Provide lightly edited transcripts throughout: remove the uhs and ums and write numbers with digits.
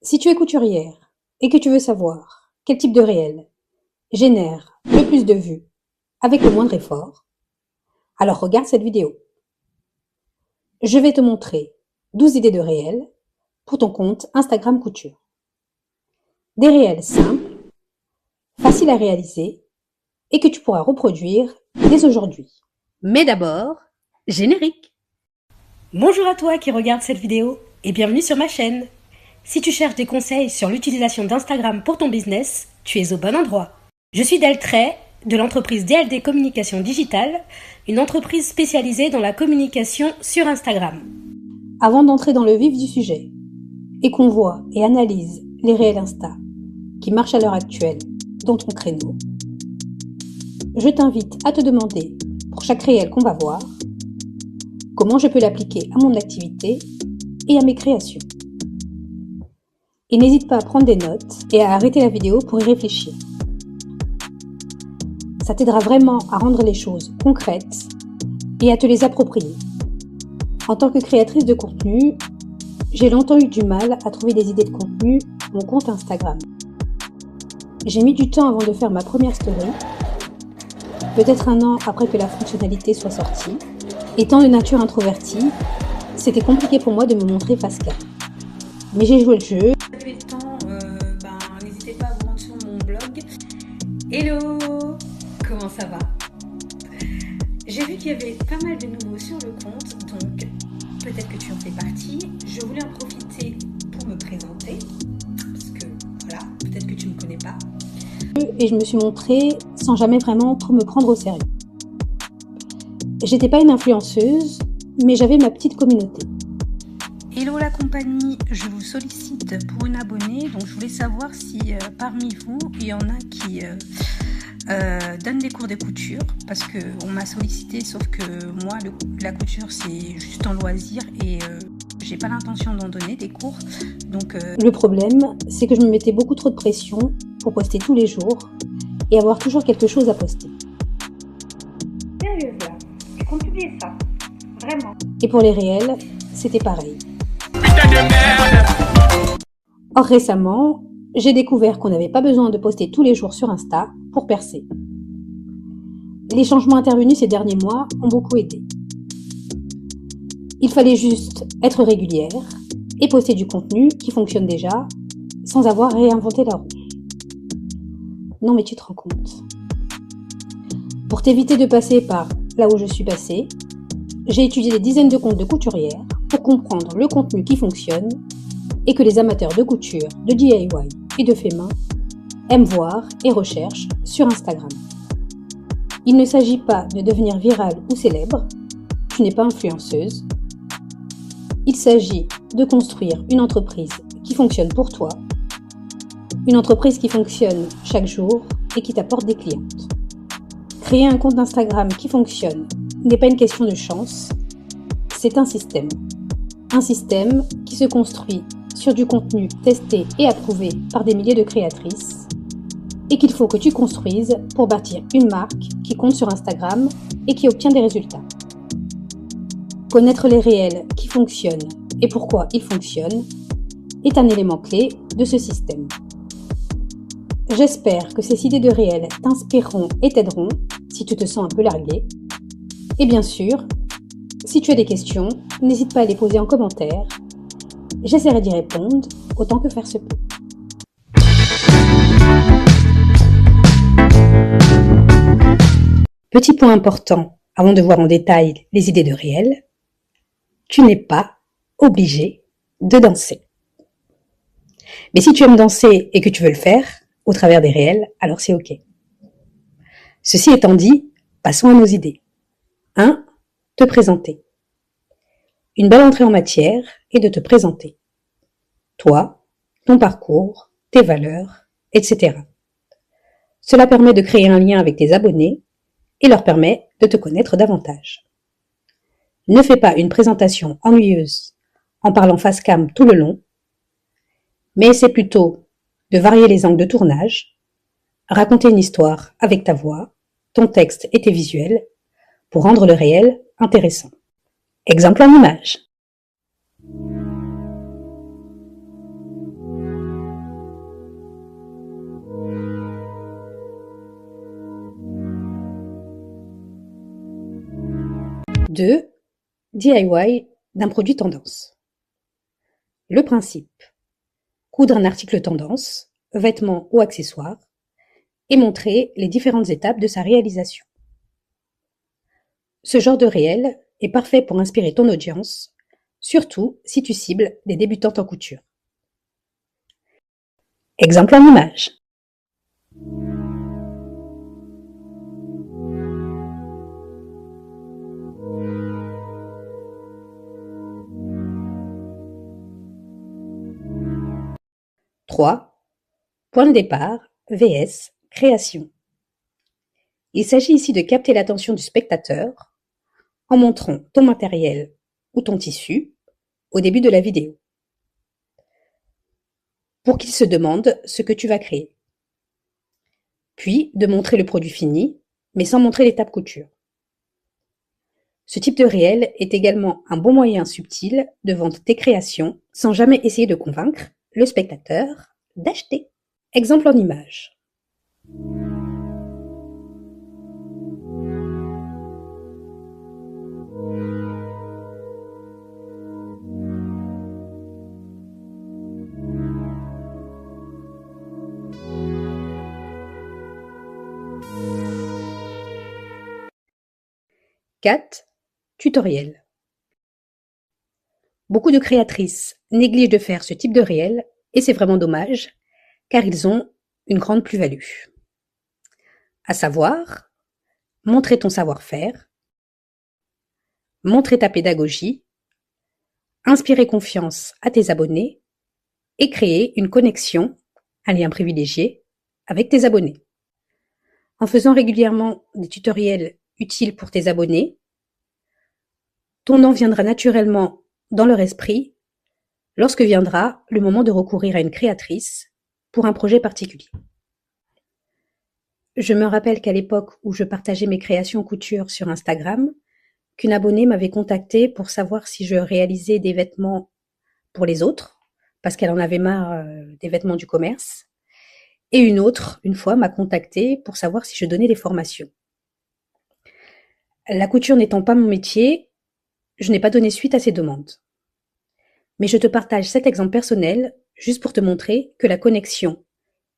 Si tu es couturière et que tu veux savoir quel type de réel génère le plus de vues avec le moindre effort, alors regarde cette vidéo. Je vais te montrer 12 idées de réels pour ton compte Instagram Couture. Des réels simples, faciles à réaliser et que tu pourras reproduire dès aujourd'hui. Mais d'abord, générique. Bonjour à toi qui regarde cette vidéo et bienvenue sur ma chaîne. Si tu cherches des conseils sur l'utilisation d'Instagram pour ton business, tu es au bon endroit. Je suis Deltray de l'entreprise DLD Communication Digitale, une entreprise spécialisée dans la communication sur Instagram. Avant d'entrer dans le vif du sujet et qu'on voit et analyse les réels Insta qui marchent à l'heure actuelle dans ton créneau, je t'invite à te demander pour chaque réel qu'on va voir comment je peux l'appliquer à mon activité et à mes créations. Et n'hésite pas à prendre des notes et à arrêter la vidéo pour y réfléchir. Ça t'aidera vraiment à rendre les choses concrètes et à te les approprier. En tant que créatrice de contenu, j'ai longtemps eu du mal à trouver des idées de contenu pour mon compte Instagram. J'ai mis du temps avant de faire ma première story, peut-être 1 an après que la fonctionnalité soit sortie. Étant de nature introvertie, c'était compliqué pour moi de me montrer face cam. Mais j'ai joué le jeu. Si vous avez le temps, n'hésitez pas à vous rendre sur mon blog. Hello, comment ça va? J'ai vu qu'il y avait pas mal de nouveaux sur le compte, donc peut-être que tu en fais partie. Je voulais en profiter pour me présenter, parce que voilà, peut-être que tu ne me connais pas. Et je me suis montrée sans jamais vraiment trop me prendre au sérieux. J'étais pas une influenceuse, mais j'avais ma petite communauté. Hello la compagnie, je vous sollicite pour une abonnée, donc je voulais savoir si parmi vous, il y en a qui donnent des cours de couture, parce qu'on m'a sollicité, sauf que moi, la couture, c'est juste en loisir et j'ai pas l'intention d'en donner des cours. Donc, Le problème, c'est que je me mettais beaucoup trop de pression pour poster tous les jours et avoir toujours quelque chose à poster. Sérieuse là, tu comptes publier ça, vraiment. Et pour les réels, c'était pareil. Or récemment, j'ai découvert qu'on n'avait pas besoin de poster tous les jours sur Insta pour percer. Les changements intervenus ces derniers mois ont beaucoup aidé. Il fallait juste être régulière et poster du contenu qui fonctionne déjà sans avoir réinventé la roue. Non mais tu te rends compte. Pour t'éviter de passer par là où je suis passée, j'ai étudié des dizaines de comptes de couturières pour comprendre le contenu qui fonctionne et que les amateurs de couture, de DIY et de fait main aiment voir et recherchent sur Instagram. Il ne s'agit pas de devenir virale ou célèbre, tu n'es pas influenceuse. Il s'agit de construire une entreprise qui fonctionne pour toi, une entreprise qui fonctionne chaque jour et qui t'apporte des clientes. Créer un compte Instagram qui fonctionne n'est pas une question de chance, c'est un système. Un système qui se construit sur du contenu testé et approuvé par des milliers de créatrices et qu'il faut que tu construises pour bâtir une marque qui compte sur Instagram et qui obtient des résultats. Connaître les réels qui fonctionnent et pourquoi ils fonctionnent est un élément clé de ce système. J'espère que ces idées de réels t'inspireront et t'aideront si tu te sens un peu largué. Et bien sûr, si tu as des questions, n'hésite pas à les poser en commentaire. J'essaierai d'y répondre autant que faire se peut. Petit point important avant de voir en détail les idées de réel, tu n'es pas obligé de danser. Mais si tu aimes danser et que tu veux le faire au travers des réels, alors c'est ok. Ceci étant dit, passons à nos idées. 1. Te présenter. Une belle entrée en matière est de te présenter. Toi, ton parcours, tes valeurs, etc. Cela permet de créer un lien avec tes abonnés et leur permet de te connaître davantage. Ne fais pas une présentation ennuyeuse en parlant face cam tout le long, mais essaie plutôt de varier les angles de tournage, raconter une histoire avec ta voix, ton texte et tes visuels pour rendre le réel intéressant. Exemple en image. 2. DIY d'un produit tendance. Le principe: coudre un article tendance, vêtement ou accessoire, et montrer les différentes étapes de sa réalisation. Ce genre de réel est parfait pour inspirer ton audience, surtout si tu cibles des débutantes en couture. Exemple en image. « 3. Point de départ vs création. Il s'agit ici de capter l'attention du spectateur en montrant ton matériel ou ton tissu au début de la vidéo, pour qu'il se demande ce que tu vas créer. Puis de montrer le produit fini, mais sans montrer l'étape couture. Ce type de réel est également un bon moyen subtil de vendre tes créations sans jamais essayer de convaincre le spectateur d'acheter. Exemple en image. « 4. Tutoriel. Beaucoup de créatrices négligent de faire ce type de réel et c'est vraiment dommage car ils ont une grande plus-value. À savoir, montrer ton savoir-faire, montrer ta pédagogie, inspirer confiance à tes abonnés et créer une connexion, un lien privilégié avec tes abonnés. En faisant régulièrement des tutoriels utiles pour tes abonnés, ton nom viendra naturellement dans leur esprit lorsque viendra le moment de recourir à une créatrice pour un projet particulier. Je me rappelle qu'à l'époque où je partageais mes créations couture sur Instagram, qu'une abonnée m'avait contactée pour savoir si je réalisais des vêtements pour les autres, parce qu'elle en avait marre des vêtements du commerce, et une autre, une fois, m'a contactée pour savoir si je donnais des formations. La couture n'étant pas mon métier, je n'ai pas donné suite à ces demandes. Mais je te partage cet exemple personnel juste pour te montrer que la connexion,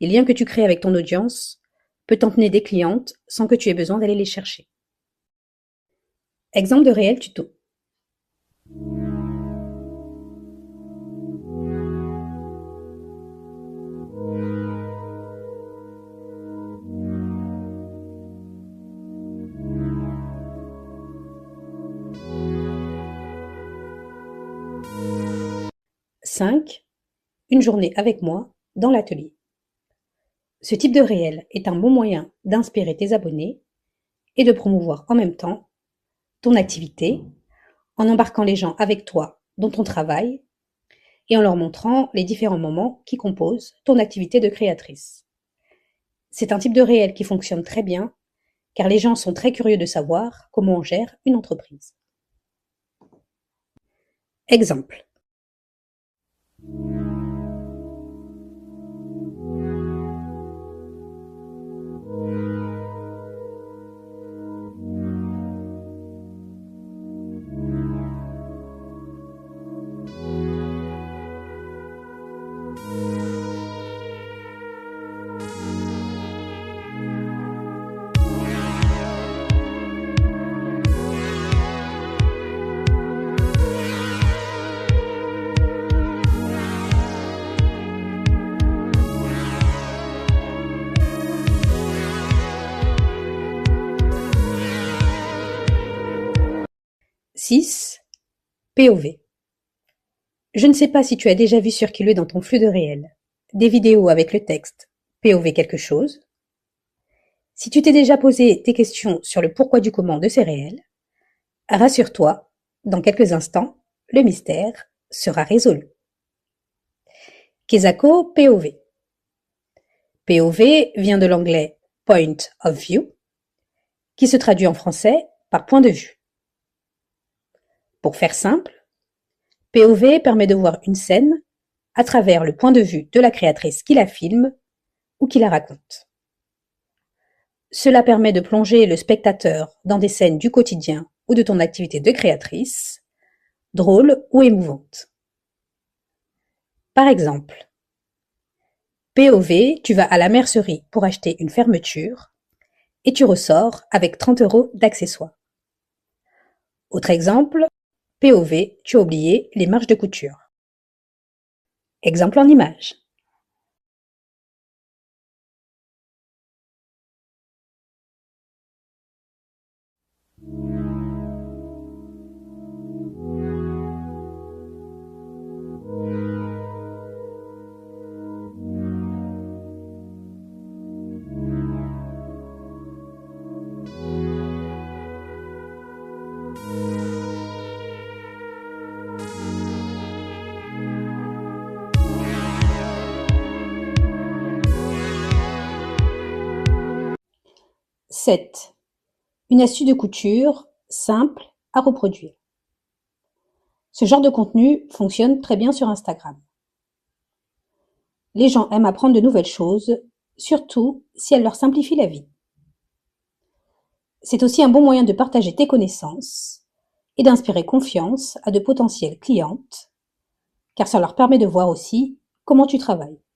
les liens que tu crées avec ton audience, peut t'emmener des clientes sans que tu aies besoin d'aller les chercher. Exemple de réel tuto. « 5. Une journée avec moi dans l'atelier. Ce type de réel est un bon moyen d'inspirer tes abonnés et de promouvoir en même temps ton activité en embarquant les gens avec toi dans ton travail et en leur montrant les différents moments qui composent ton activité de créatrice. C'est un type de réel qui fonctionne très bien car les gens sont très curieux de savoir comment on gère une entreprise. Exemple. « 6. POV. Je ne sais pas si tu as déjà vu circuler dans ton flux de réel des vidéos avec le texte POV quelque chose. Si tu t'es déjà posé tes questions sur le pourquoi du comment de ces réels, rassure-toi, dans quelques instants, le mystère sera résolu. Kesako POV. POV vient de l'anglais Point of View, qui se traduit en français par point de vue. Pour faire simple, POV permet de voir une scène à travers le point de vue de la créatrice qui la filme ou qui la raconte. Cela permet de plonger le spectateur dans des scènes du quotidien ou de ton activité de créatrice, drôle ou émouvante. Par exemple, POV, tu vas à la mercerie pour acheter une fermeture et tu ressors avec 30 € d'accessoires. Autre exemple, POV, tu as oublié les marges de couture. Exemple en image. « 7. Une astuce de couture simple à reproduire. Ce genre de contenu fonctionne très bien sur Instagram. Les gens aiment apprendre de nouvelles choses, surtout si elles leur simplifient la vie. C'est aussi un bon moyen de partager tes connaissances et d'inspirer confiance à de potentielles clientes, car ça leur permet de voir aussi comment tu travailles. «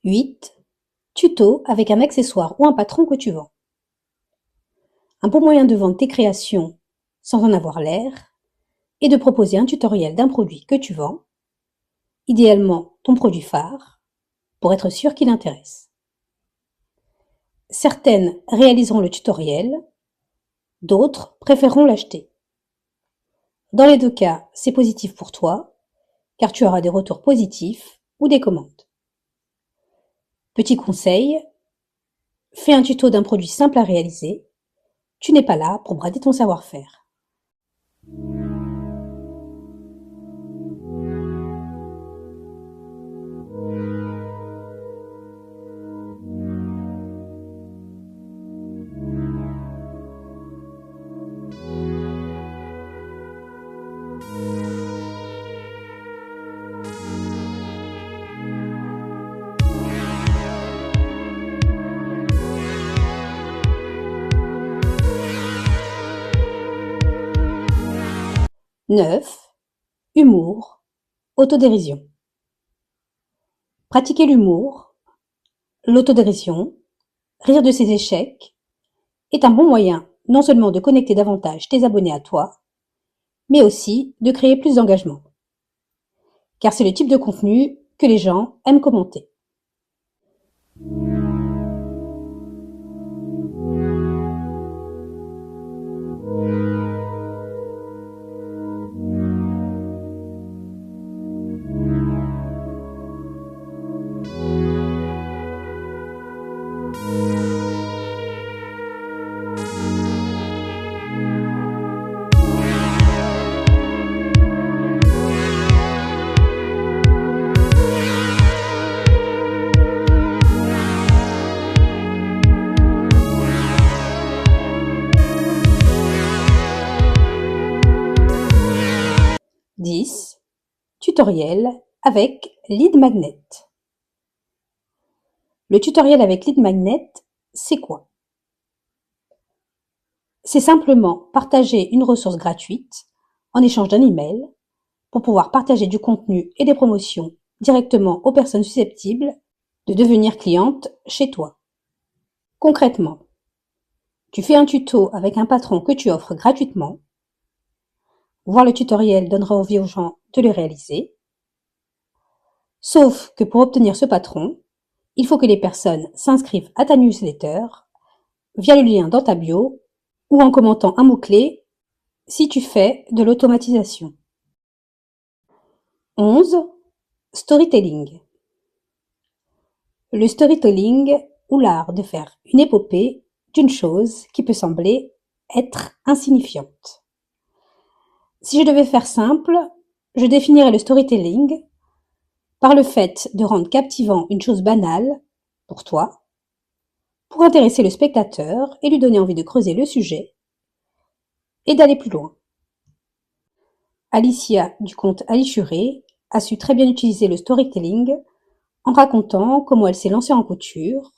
8. Tuto avec un accessoire ou un patron que tu vends. Un bon moyen de vendre tes créations sans en avoir l'air est de proposer un tutoriel d'un produit que tu vends, idéalement ton produit phare, pour être sûr qu'il intéresse. Certaines réaliseront le tutoriel, d'autres préféreront l'acheter. Dans les deux cas, c'est positif pour toi, car tu auras des retours positifs ou des commandes. Petit conseil, fais un tuto d'un produit simple à réaliser. Tu n'es pas là pour brader ton savoir-faire. « 9. Humour, autodérision. Pratiquer l'humour, l'autodérision, rire de ses échecs, est un bon moyen non seulement de connecter davantage tes abonnés à toi, mais aussi de créer plus d'engagement. Car c'est le type de contenu que les gens aiment commenter. « 10. Tutoriel avec lead magnet. Le tutoriel avec lead magnet, c'est quoi? C'est simplement partager une ressource gratuite en échange d'un email pour pouvoir partager du contenu et des promotions directement aux personnes susceptibles de devenir clientes chez toi. Concrètement, tu fais un tuto avec un patron que tu offres gratuitement. Voir le tutoriel donnera envie aux gens de le réaliser. Sauf que pour obtenir ce patron, il faut que les personnes s'inscrivent à ta newsletter via le lien dans ta bio ou en commentant un mot-clé si tu fais de l'automatisation. 11. Storytelling. Le storytelling ou l'art de faire une épopée d'une chose qui peut sembler être insignifiante. Si je devais faire simple, je définirais le storytelling par le fait de rendre captivant une chose banale, pour toi, pour intéresser le spectateur et lui donner envie de creuser le sujet et d'aller plus loin. Alicia du compte Alichure a su très bien utiliser le storytelling en racontant comment elle s'est lancée en couture,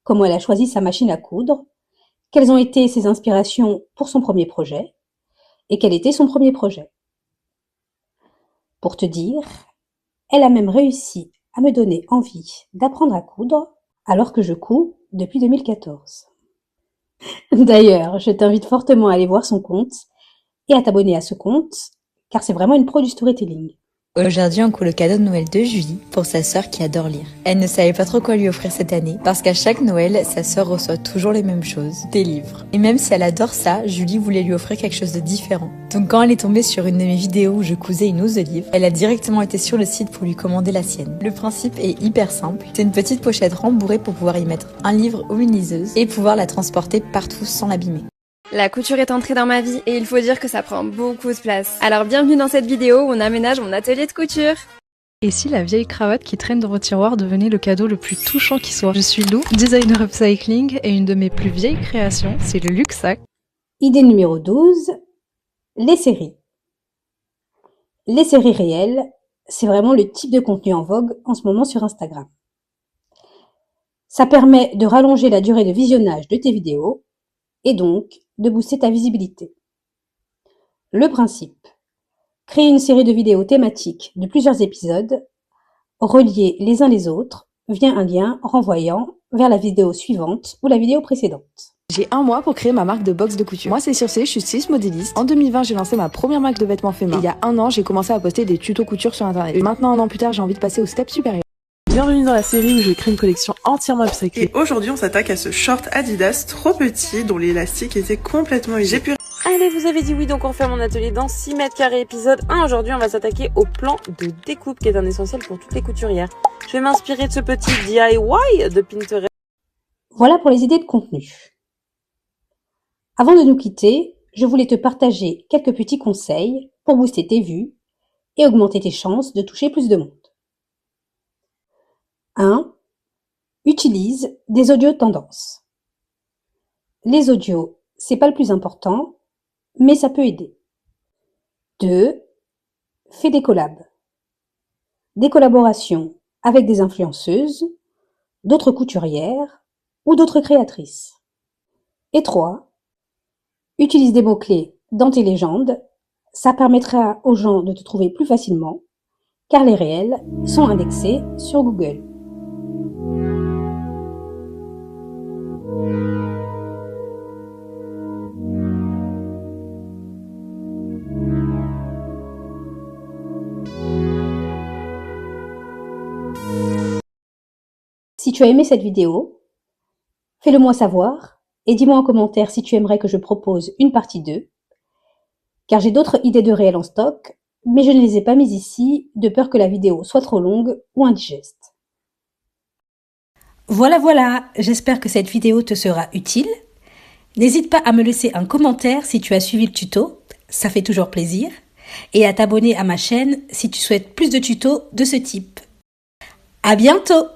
comment elle a choisi sa machine à coudre, quelles ont été ses inspirations pour son premier projet et quel était son premier projet. Pour te dire, elle a même réussi à me donner envie d'apprendre à coudre alors que je couds depuis 2014. D'ailleurs, je t'invite fortement à aller voir son compte et à t'abonner à ce compte, car c'est vraiment une pro du storytelling. Aujourd'hui, on coud le cadeau de Noël de Julie pour sa sœur qui adore lire. Elle ne savait pas trop quoi lui offrir cette année parce qu'à chaque Noël, sa sœur reçoit toujours les mêmes choses, des livres. Et même si elle adore ça, Julie voulait lui offrir quelque chose de différent. Donc quand elle est tombée sur une de mes vidéos où je cousais une housse de livres, elle a directement été sur le site pour lui commander la sienne. Le principe est hyper simple. C'est une petite pochette rembourrée pour pouvoir y mettre un livre ou une liseuse et pouvoir la transporter partout sans l'abîmer. La couture est entrée dans ma vie et il faut dire que ça prend beaucoup de place. Alors bienvenue dans cette vidéo où on aménage mon atelier de couture. Et si la vieille cravate qui traîne dans vos tiroirs devenait le cadeau le plus touchant qui soit? Je suis Lou, designer upcycling, et une de mes plus vieilles créations, c'est le Luxe-Sac. Idée numéro 12, les séries. Les séries réelles, c'est vraiment le type de contenu en vogue en ce moment sur Instagram. Ça permet de rallonger la durée de visionnage de tes vidéos et donc de booster ta visibilité. Le principe: créer une série de vidéos thématiques de plusieurs épisodes, reliés les uns les autres via un lien renvoyant vers la vidéo suivante ou la vidéo précédente. J'ai un mois pour créer ma marque de box de couture. Moi c'est Circe, je suis styliste modéliste. En 2020 j'ai lancé ma première marque de vêtements faits main. Et il y a un an j'ai commencé à poster des tutos couture sur internet. Et maintenant un an plus tard j'ai envie de passer au step supérieur. Bienvenue dans la série où je crée une collection entièrement upcyclée. Et aujourd'hui, on s'attaque à ce short Adidas trop petit dont l'élastique était complètement usé. Allez, vous avez dit oui, donc on fait mon atelier dans 6 mètres carrés épisode 1. Aujourd'hui, on va s'attaquer au plan de découpe qui est un essentiel pour toutes les couturières. Je vais m'inspirer de ce petit DIY de Pinterest. Voilà pour les idées de contenu. Avant de nous quitter, je voulais te partager quelques petits conseils pour booster tes vues et augmenter tes chances de toucher plus de monde. 1. Utilise des audios tendances. Les audios, c'est pas le plus important, mais ça peut aider. 2. Fais des collabs. Des collaborations avec des influenceuses, d'autres couturières ou d'autres créatrices. Et 3. Utilise des mots-clés dans tes légendes, ça permettra aux gens de te trouver plus facilement, car les réels sont indexés sur Google. Si tu as aimé cette vidéo, fais-le moi savoir et dis-moi en commentaire si tu aimerais que je propose une partie 2, car j'ai d'autres idées de réel en stock, mais je ne les ai pas mises ici de peur que la vidéo soit trop longue ou indigeste. Voilà, j'espère que cette vidéo te sera utile. N'hésite pas à me laisser un commentaire si tu as suivi le tuto, ça fait toujours plaisir, et à t'abonner à ma chaîne si tu souhaites plus de tutos de ce type. À bientôt!